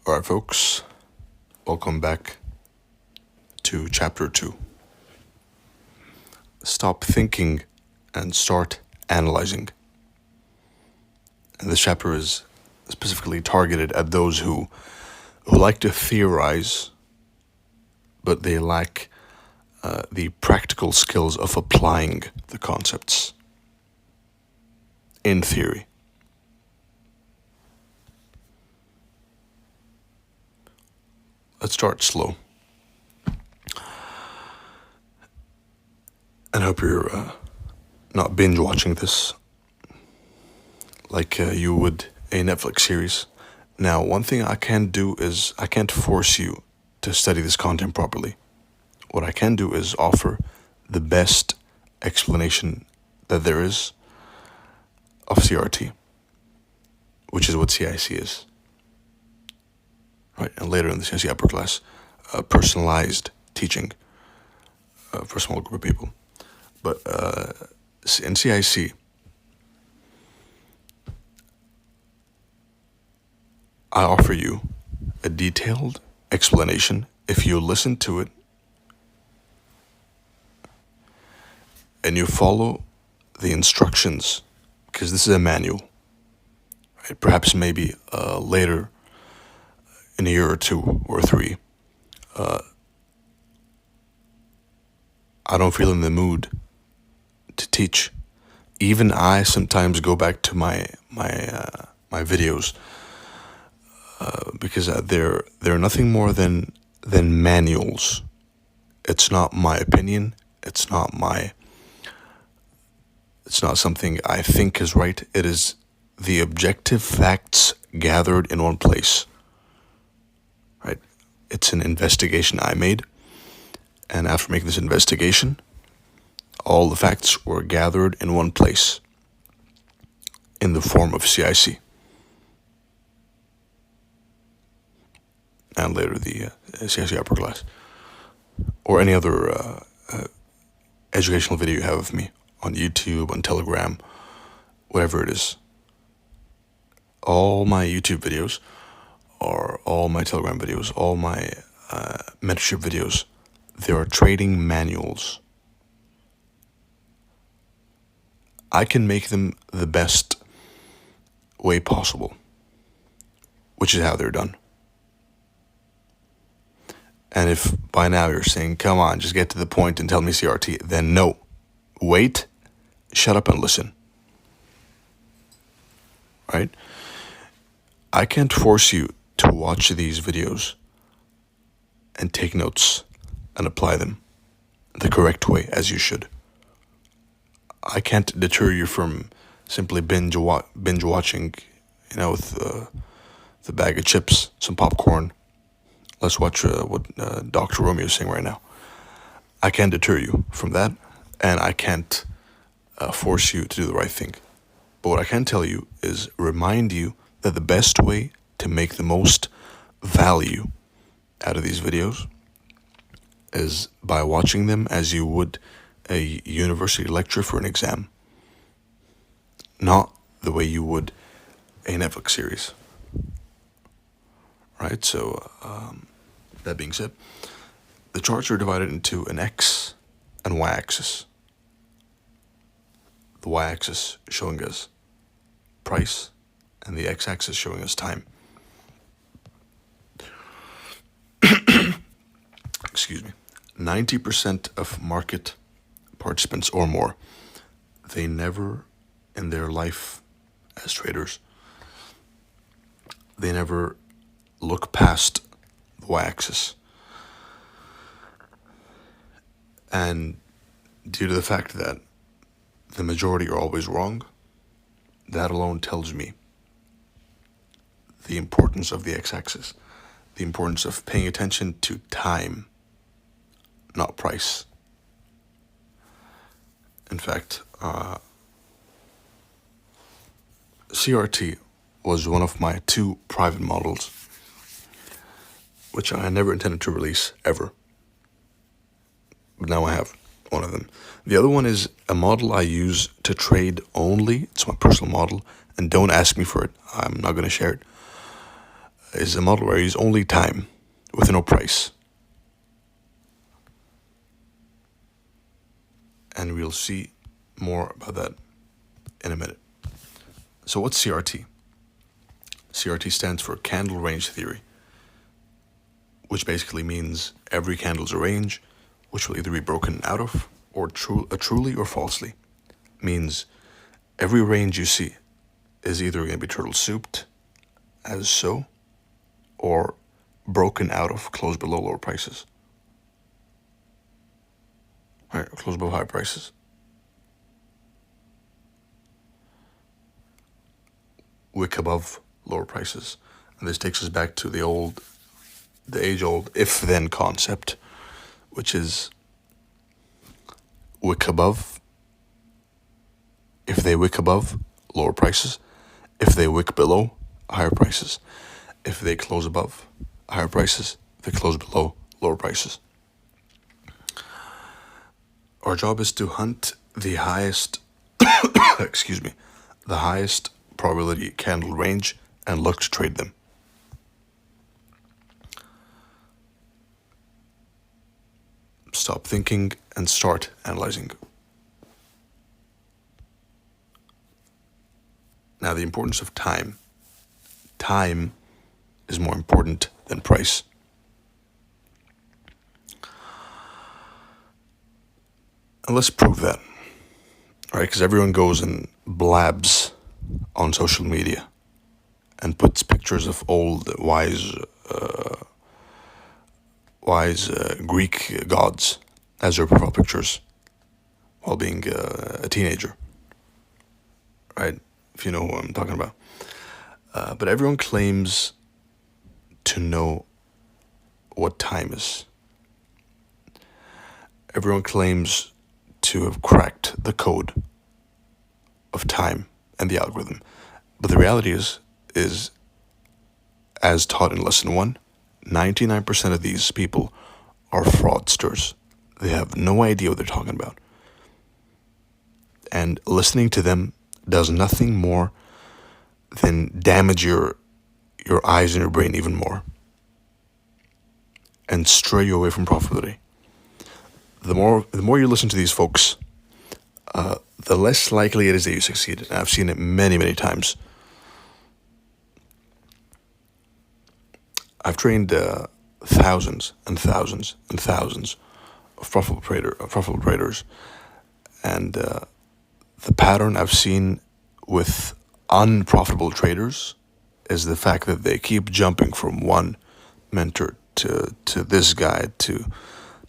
Alright, folks, welcome back to Chapter 2. Stop thinking and start analyzing. And this chapter is specifically targeted at those who like to theorize, but they lack the practical skills of applying the concepts in theory. Let's start slow. And I hope you're not binge watching this like you would a Netflix series. Now, one thing I can't do is I can't force you to study this content properly. What I can do is offer the best explanation that there is of CRT, which is what CIC is. Right, and later in the CIC upper class, personalized teaching for a small group of people. But in CIC, I offer you a detailed explanation if you listen to it and you follow the instructions, because this is a manual. Right? Perhaps maybe later in a year or 2 or 3, I don't feel in the mood to teach. Even I sometimes go back to my videos because they're nothing more than manuals. It's not my opinion. It's not something I think is right. It is the objective facts gathered in one place. Right? It's an investigation I made, and after making this investigation, all the facts were gathered in one place in the form of CIC. And later the CIC upper class. Or any other educational video you have of me on YouTube, on Telegram, whatever it is. All my YouTube videos, or all my Telegram videos, all my mentorship videos, they are trading manuals. I can make them the best way possible, which is how they're done. And if by now you're saying, come on, just get to the point and tell me CRT, then no. Wait, shut up and listen. Right? I can't force you to watch these videos and take notes and apply them the correct way, as you should. I can't deter you from simply binge watching, with the bag of chips, some popcorn. Let's watch what Dr. Romeo is saying right now. I can't deter you from that, and I can't force you to do the right thing. But what I can tell you is remind you that the best way to make the most value out of these videos is by watching them as you would a university lecture for an exam, not the way you would a Netflix series. Right, so that being said, the charts are divided into an X and Y axis. The Y axis showing us price, and the X axis showing us time. Excuse me. 90% of market participants or more, they never in their life as traders, they never look past the y-axis. And due to the fact that the majority are always wrong, that alone tells me the importance of the x-axis, the importance of paying attention to time, not price. In fact, CRT was one of my 2 private models, which I never intended to release, ever. But now I have one of them. The other one is a model I use to trade only. It's my personal model, and don't ask me for it. I'm not going to share it. is a model where he's only time with no price. And we'll see more about that in a minute. So what's CRT? CRT stands for candle range theory, which basically means every candle's a range, which will either be broken out of or truly or falsely. Means every range you see is either going to be turtle souped, as so, or broken out of, close below lower prices. Right, close above higher prices. Wick above lower prices. And this takes us back to the age-old if-then concept, which is wick above. If they wick above, lower prices. If they wick below, higher prices. If they close above, higher prices. If they close below, lower prices. Our job is to hunt the highest, the highest probability candle range and look to trade them. Stop thinking and start analyzing. Now, the importance of time. Time is more important than price. And let's prove that, right? Because everyone goes and blabs on social media and puts pictures of old wise Greek gods as their profile pictures while being a teenager, right? If you know who I'm talking about. But everyone claims to know what time is. Everyone claims to have cracked the code of time and the algorithm. But the reality is as taught in lesson 1, 99% of these people are fraudsters. They have no idea what they're talking about. And listening to them does nothing more than damage your eyes and your brain even more and stray you away from profitability. The more you listen to these folks, the less likely it is that you succeed. And I've seen it many, many times. I've trained thousands and thousands and thousands of profitable traders, and the pattern I've seen with unprofitable traders is the fact that they keep jumping from one mentor to this guy to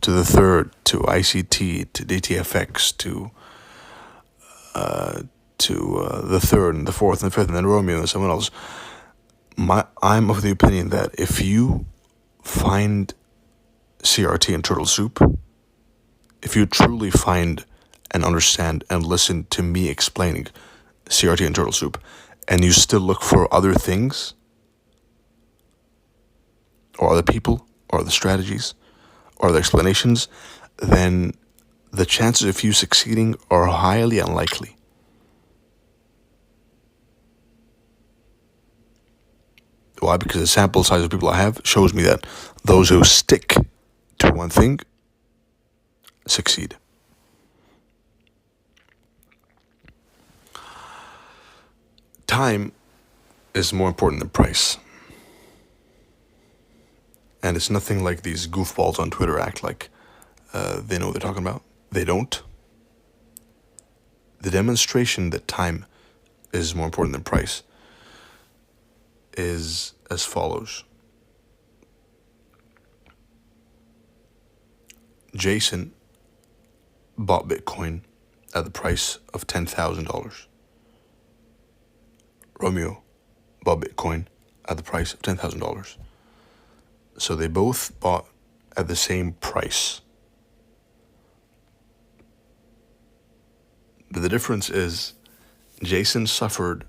the third, to ICT, to DTFX, to the third and the fourth and the fifth, and then Romeo and someone else. I'm of the opinion that if you find CRT and turtle soup, if you truly find and understand and listen to me explaining CRT and turtle soup, and you still look for other things, or other people, or the strategies, or the explanations, then the chances of you succeeding are highly unlikely. Why? Because the sample size of people I have shows me that those who stick to one thing succeed. Time is more important than price. And it's nothing like these goofballs on Twitter act like they know what they're talking about. They don't. The demonstration that time is more important than price is as follows. Jason bought Bitcoin at the price of $10,000. Romeo bought Bitcoin at the price of $10,000. So they both bought at the same price. But the difference is Jason suffered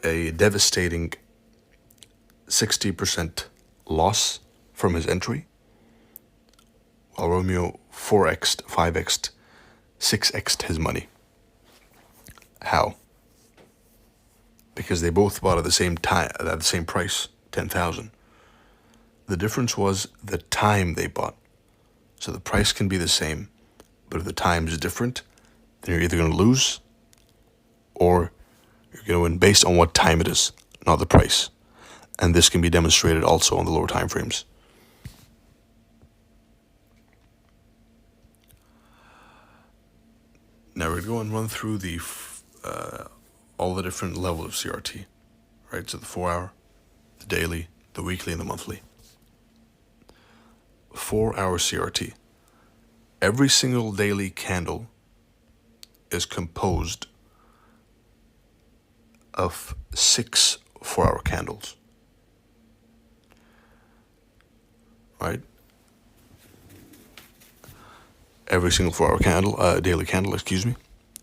a devastating 60% loss from his entry, while Romeo 4x'd, 5x'd, 6x'd his money. How? Because they both bought at the same time, at the same price, 10,000. The difference was the time they bought. So the price can be the same, but if the time is different, then you're either going to lose or you're going to win based on what time it is, not the price. And this can be demonstrated also on the lower time frames. Now we're going to go and run through the all the different levels of CRT, right? So the 4-hour, the daily, the weekly, and the monthly. 4-hour CRT. Every single daily candle is composed of 6 4-hour candles, right? Every single 4-hour candle, daily candle,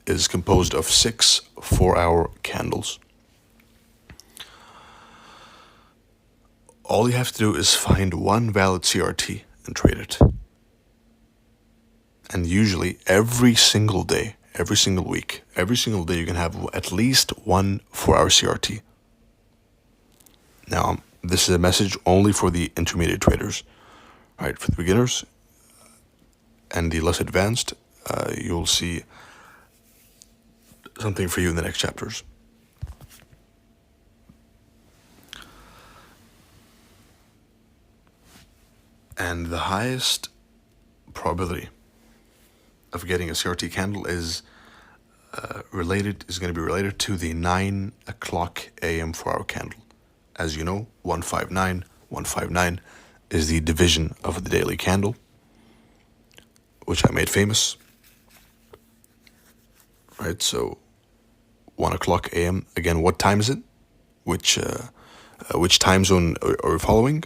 is composed of 6 4-hour candles. All you have to do is find one valid CRT and trade it. And usually every single day, every single week, every single day you can have at least one 4-hour CRT. Now, this is a message only for the intermediate traders, right? For the beginners and the less advanced, you'll see something for you in the next chapters. And the highest probability of getting a CRT candle is going to be related to the 9 o'clock a.m. 4-hour candle. As you know, 159 is the division of the daily candle, which I made famous. Right, so 1 o'clock a.m. Again, what time is it? Which time zone are we following?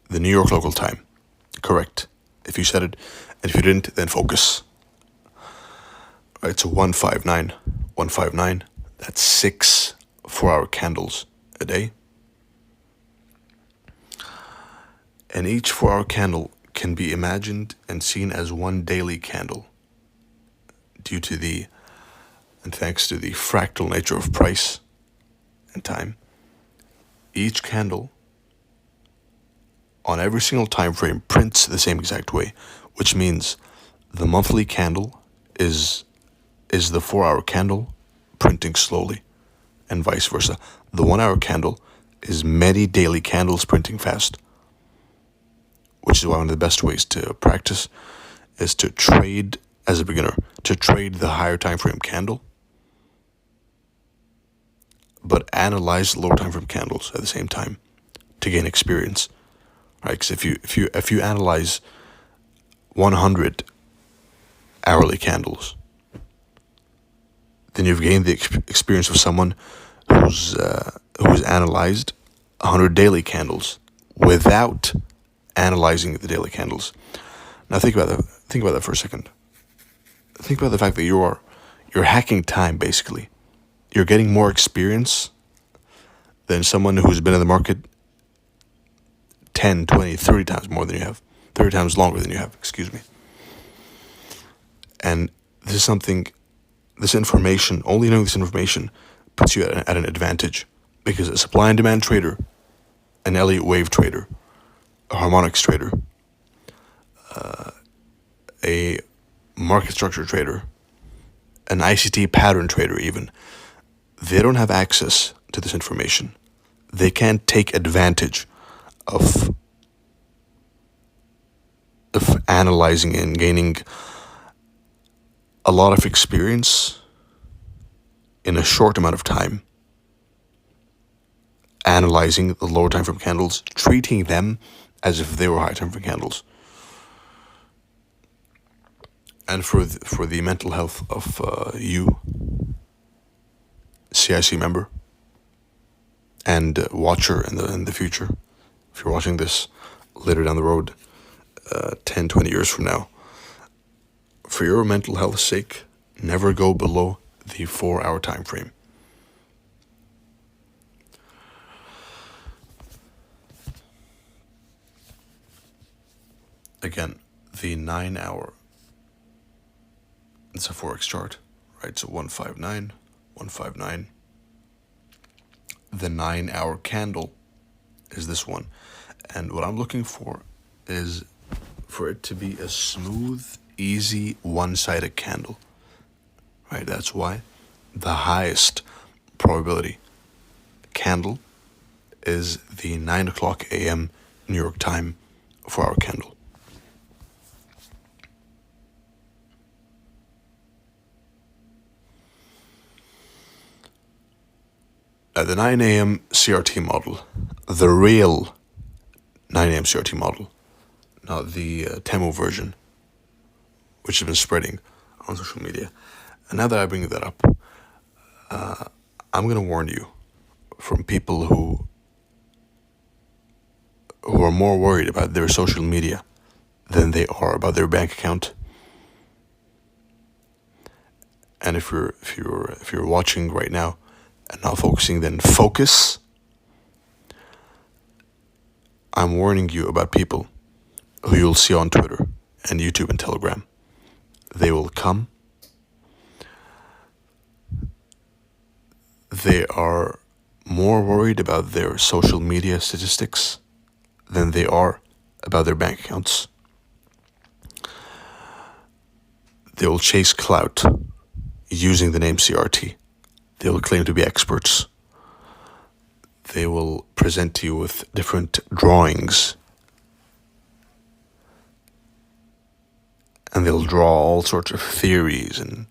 The New York local time. Correct. If you said it, and if you didn't, then focus. Right, so 159. That's 6 4-hour candles a day. And each 4-hour candle can be imagined and seen as one daily candle due to and thanks to the fractal nature of price and time. Each candle on every single time frame prints the same exact way, which means the monthly candle is the 4-hour candle printing slowly, and vice versa. The 1-hour candle is many daily candles printing fast, which is why one of the best ways to practice is to trade as a beginner, to trade the higher time frame candle, but analyze the lower time frame candles at the same time to gain experience. Right? Because if you analyze 100 hourly candles, then you've gained the experience of someone who's analyzed 100 daily candles without analyzing the daily candles. Now think about that for a second. Think about the fact that you're hacking time, basically. You're getting more experience than someone who's been in the market 10, 20, 30 times more than you have. 30 times longer than you have, excuse me. And this information, only knowing this information puts you at an advantage, because a supply and demand trader, an Elliott wave trader, a harmonics trader, a market structure trader, an ICT pattern trader even, they don't have access to this information. They can't take advantage of analyzing and gaining a lot of experience in a short amount of time, analyzing the lower time frame candles, treating them as if they were high time frame candles. And for the mental health of you, CIC member and watcher in the future, if you're watching this later down the road, 10, 20 years from now, for your mental health's sake, never go below the 4-hour time frame. Again, the 9-hour, it's a Forex chart, right? So 159, The 9-hour candle is this one. And what I'm looking for is for it to be a smooth, easy, one-sided candle. Right? That's why the highest probability candle is the 9 o'clock a.m. New York time 4-hour candle. The 9 a.m. CRT model, the real 9 a.m. CRT model, not the Temu version, which has been spreading on social media. And now that I bring that up, I'm going to warn you from people who are more worried about their social media than they are about their bank account. And if you're watching right now and not focusing, then focus. I'm warning you about people who you'll see on Twitter and YouTube and Telegram. They will come. They are more worried about their social media statistics than they are about their bank accounts. They will chase clout using the name CRT. They will claim to be experts. They will present to you with different drawings. And they'll draw all sorts of theories and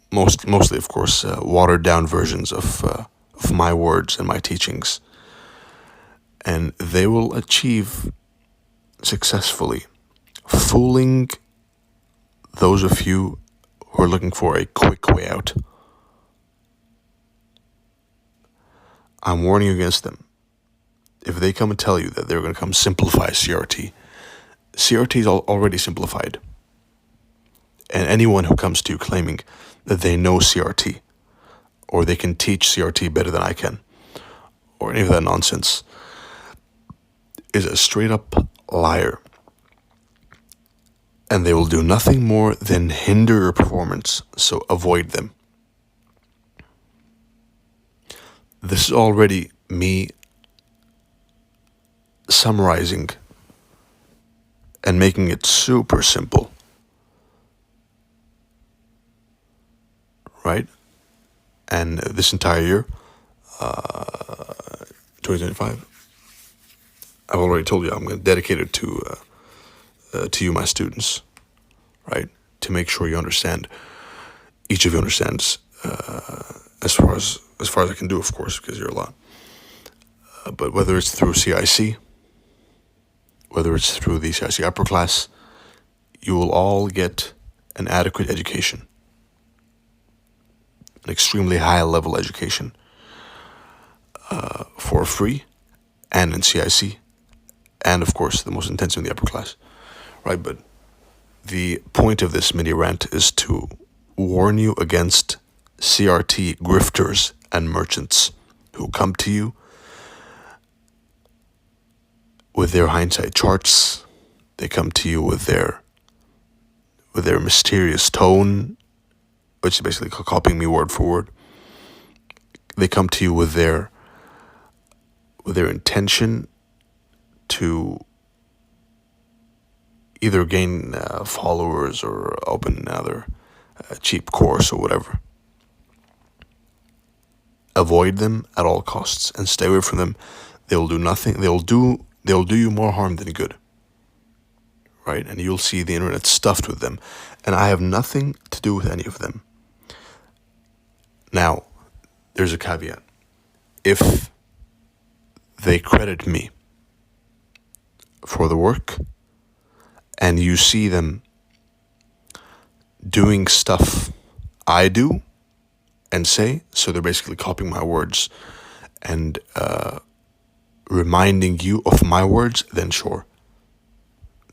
mostly, of course, watered down versions of my words and my teachings. And they will achieve successfully fooling those of you who are looking for a quick way out. I'm warning you against them. If they come and tell you that they're going to come simplify CRT, CRT is already simplified. And anyone who comes to you claiming that they know CRT, or they can teach CRT better than I can, or any of that nonsense, is a straight up liar. And they will do nothing more than hinder your performance, so avoid them. This is already me summarizing and making it super simple. Right? And this entire year, 2025, I've already told you I'm going to dedicate it to you, my students, right? To make sure you understand, each of you understands, as far as I can do, of course, because you're a lot. But whether it's through CIC, whether it's through the CIC upper class, you will all get an adequate education, an extremely high level education, for free, and in CIC, and of course the most intensive in the upper class, right? But the point of this mini rant is to warn you against CRT grifters and merchants who come to you with their hindsight charts. They come to you with their mysterious tone, which is basically copying me word for word. They come to you with their intention to either gain followers or open another cheap course or whatever. Avoid them at all costs and stay away from them. They will do nothing. They'll do you more harm than good. Right? And you'll see the internet stuffed with them. And I have nothing to do with any of them. Now, there's a caveat. If they credit me for the work and you see them doing stuff I do and say, so they're basically copying my words and reminding you of my words, then sure,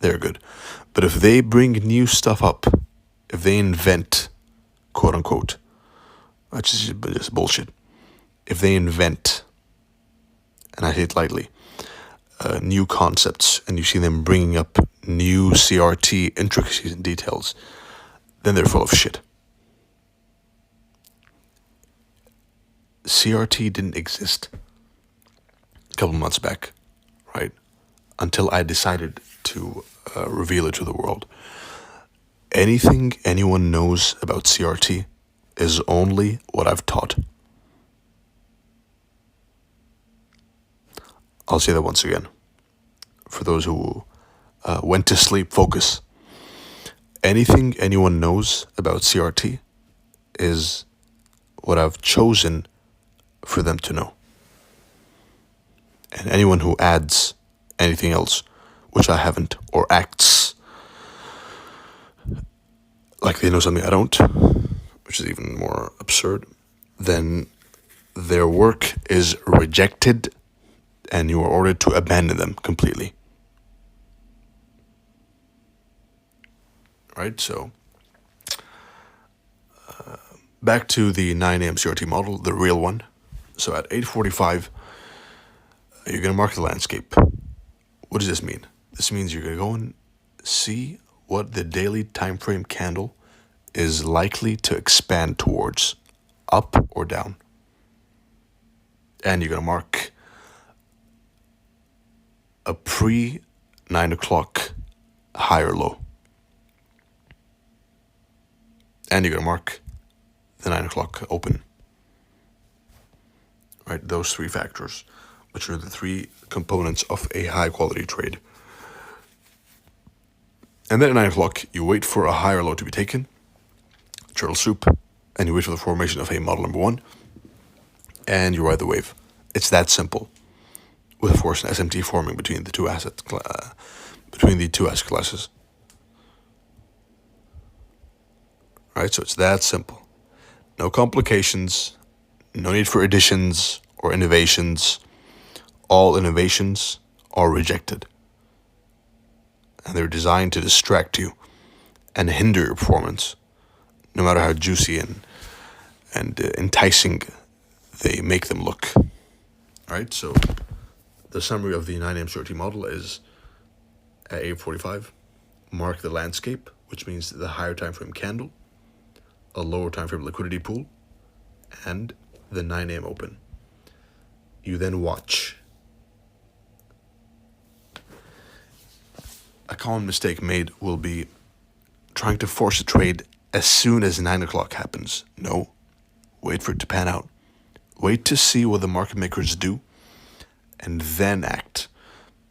they're good. But if they bring new stuff up, if they invent, quote unquote, which is just bullshit, if they invent, and I say it lightly, new concepts, and you see them bringing up new CRT intricacies and details, then they're full of shit. CRT didn't exist a couple months back, right? Until I decided to reveal it to the world. Anything anyone knows about CRT is only what I've taught. I'll say that once again. For those who went to sleep, focus. Anything anyone knows about CRT is what I've chosen for them to know. And anyone who adds anything else, which I haven't, or acts like they know something I don't, which is even more absurd, then their work is rejected and you are ordered to abandon them completely. Right, so back to the 9 a.m. CRT model, the real one. So at 8:45, you're going to mark the landscape. What does this mean? This means you're going to go and see what the daily time frame candle is likely to expand towards, up or down. And you're going to mark a pre-9 o'clock high or low. And you're going to mark the 9 o'clock open. Right, those three factors, which are the three components of a high quality trade. And then at 9 o'clock, you wait for a high or low to be taken, turtle soup, and you wait for the formation of a model number 1, and you ride the wave. It's that simple, with of course an SMT forming between the two asset classes. Right, so it's that simple. No complications, no need for additions or innovations. All innovations are rejected. And they're designed to distract you and hinder your performance, no matter how juicy and enticing they make them look. Right, so the summary of the 9 a.m. CRT model is at 8:45, mark the landscape, which means the higher time frame candle, a lower time frame liquidity pool, and the 9 a.m. open. You then watch. A common mistake made will be trying to force a trade as soon as 9 o'clock happens. No, wait for it to pan out. Wait to see what the market makers do, and then act.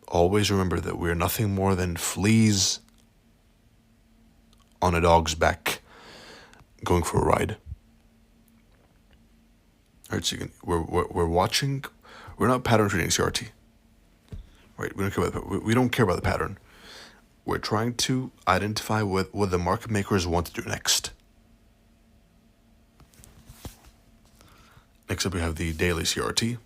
Always remember that we're nothing more than fleas on a dog's back going for a ride. All right, so we're watching. We're not pattern trading CRT. Right, we don't care about the pattern. We're trying to identify what the market makers want to do next. Next up, we have the daily CRT.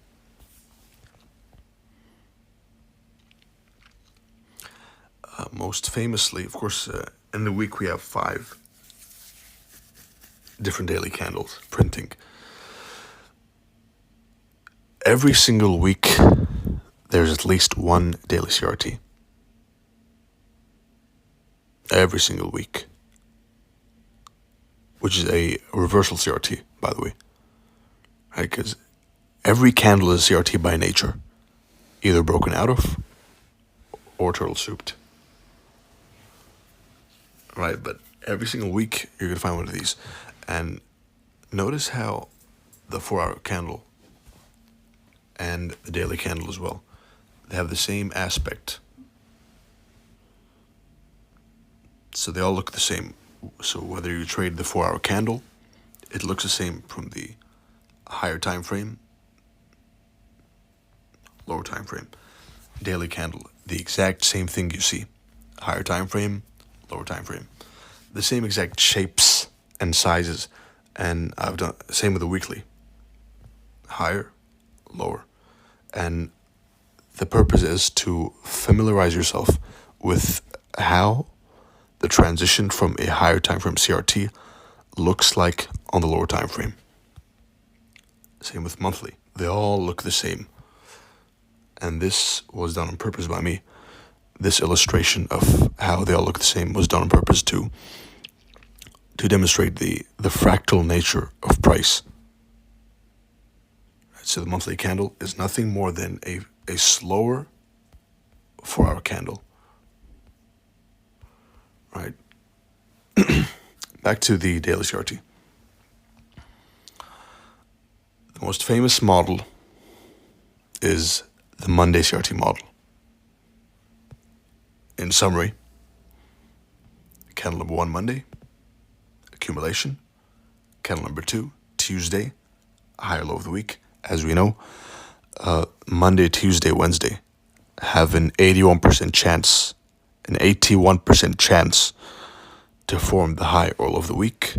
Most famously, of course, in the week we have 5 different daily candles printing. Every single week, there's at least one daily CRT. Every single week. Which is a reversal CRT, by the way. Right, because every candle is CRT by nature. Either broken out of or turtle souped. Right, but every single week you're going to find one of these. And notice how the 4-hour candle and the daily candle as well, they have the same aspect. So they all look the same. So whether you trade the 4-hour candle, it looks the same from the higher time frame, lower time frame. Daily candle, the exact same thing you see. Higher time frame, lower time frame. The same exact shapes and sizes. And I've done the same with the weekly. Higher, lower. And the purpose is to familiarize yourself with how the transition from a higher time frame CRT looks like on the lower time frame. Same with monthly. They all look the same. And this was done on purpose by me. This illustration of how they all look the same was done on purpose to demonstrate the fractal nature of price. So the monthly candle is nothing more than a slower 4-hour candle. Right? Back to the daily CRT. The most famous model is the Monday CRT model. In summary, candle number 1, Monday, accumulation. Candle number 2, Tuesday, higher low of the week. As we know, Monday, Tuesday, Wednesday have an 81% chance to form the high or low of the week,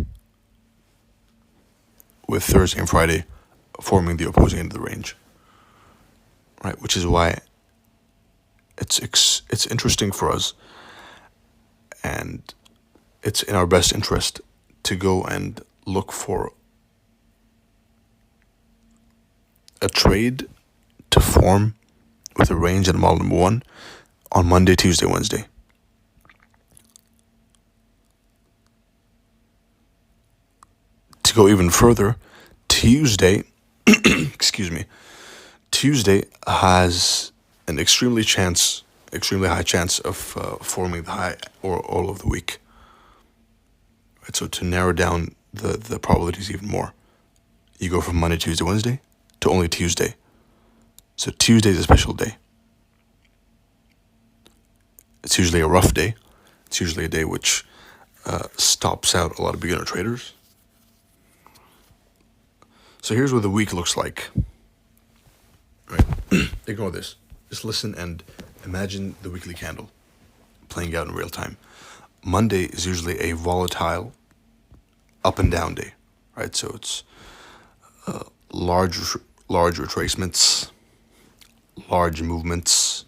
with Thursday and Friday forming the opposing end of the range. Right, which is why it's interesting for us, and it's in our best interest to go and look for a trade to form with a range and model number 1 on Monday, Tuesday, Wednesday. To go even further, Tuesday, Tuesday has an extremely high chance of forming the high or all of the week. Right, so to narrow down the probabilities even more, you go from Monday, Tuesday, Wednesday to only Tuesday. So Tuesday is a special day. It's usually a rough day. It's usually a day which stops out a lot of beginner traders. So here's what the week looks like. Right. Ignore this. Just listen and imagine the weekly candle playing out in real time. Monday is usually a volatile up and down day, right? So it's large retracements, large movements,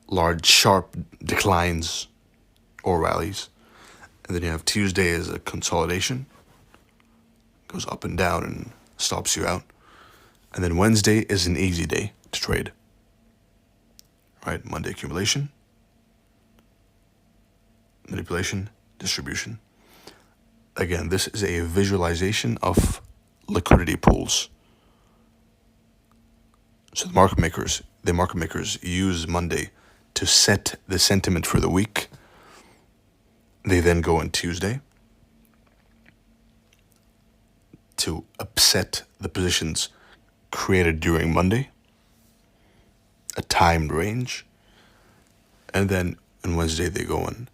large sharp declines or rallies. And then you have Tuesday as a consolidation, goes up and down and stops you out. And then Wednesday is an easy day to trade. Right? Monday accumulation, manipulation, distribution. Again, this is a visualization of liquidity pools. So the market makers use Monday to set the sentiment for the week. They then go on Tuesday to upset the positions created during Monday, a timed range, and then on Wednesday they go and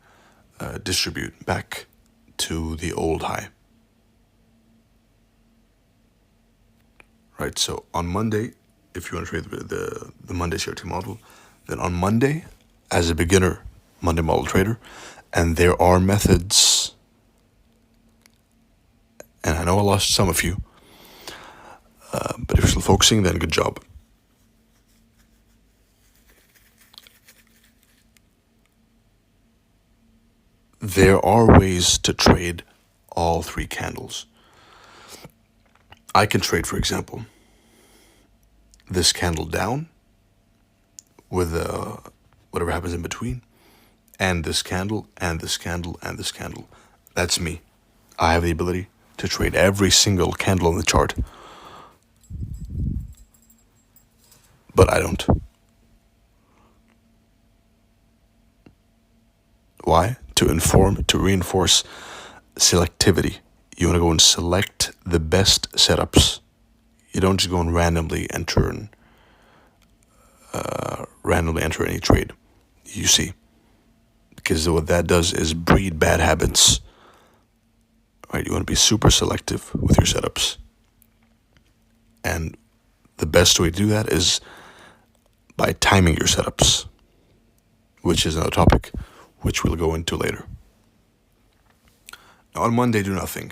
distribute back to the old high. Right, so on Monday, if you want to trade the Monday CRT model, then on Monday, as a beginner Monday model trader, and there are methods, and I know I lost some of you, but if you're still focusing, then good job. There are ways to trade all 3 candles. I can trade, for example, this candle down with whatever happens in between, and this candle, and this candle, and this candle. That's me. I have the ability to trade every single candle on the chart. But I don't. Why? To reinforce selectivity. You want to go and select the best setups. You don't just go and randomly enter any trade you see, because what that does is breed bad habits. Right? You want to be super selective with your setups, and the best way to do that is by timing your setups, which is another topic which we'll go into later. Now, on Monday, do nothing.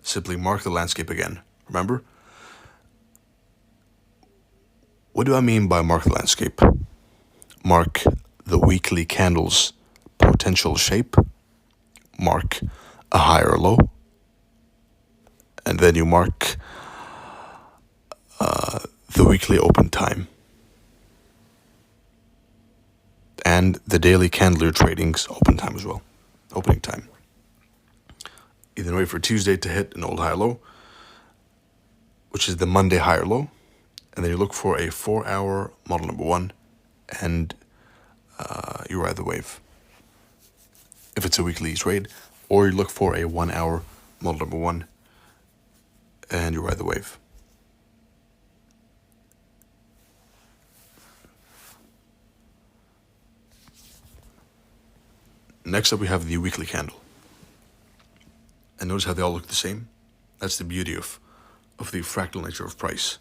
Simply mark the landscape again. Remember? What do I mean by mark the landscape? Mark the weekly candle's potential shape. Mark a high or low. And then you mark the weekly open time. And the daily candle trading's open time as well. Opening time. You then wait for Tuesday to hit an old high low, which is the Monday high or low, and then you look for a 4-hour model number 1, and you ride the wave if it's a weekly trade, or you look for a 1-hour model number 1 and you ride the wave. Next up we have the weekly candle. And notice how they all look the same? That's the beauty of the fractal nature of price.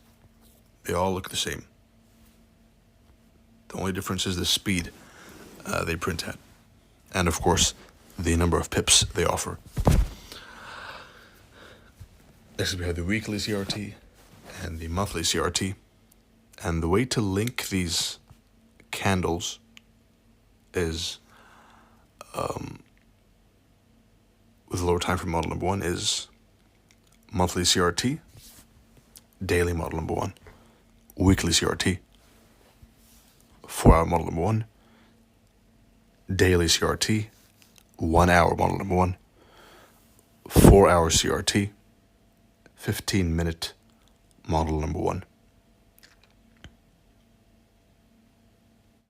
They all look the same. The only difference is the speed they print at. And of course, the number of pips they offer. Next we have the weekly CRT and the monthly CRT. And the way to link these candles is with lower time frame model number 1 is monthly CRT, daily model number 1, weekly CRT, 4-hour model number 1, daily CRT, 1-hour model number 1, 4-hour CRT, 15-minute model number 1.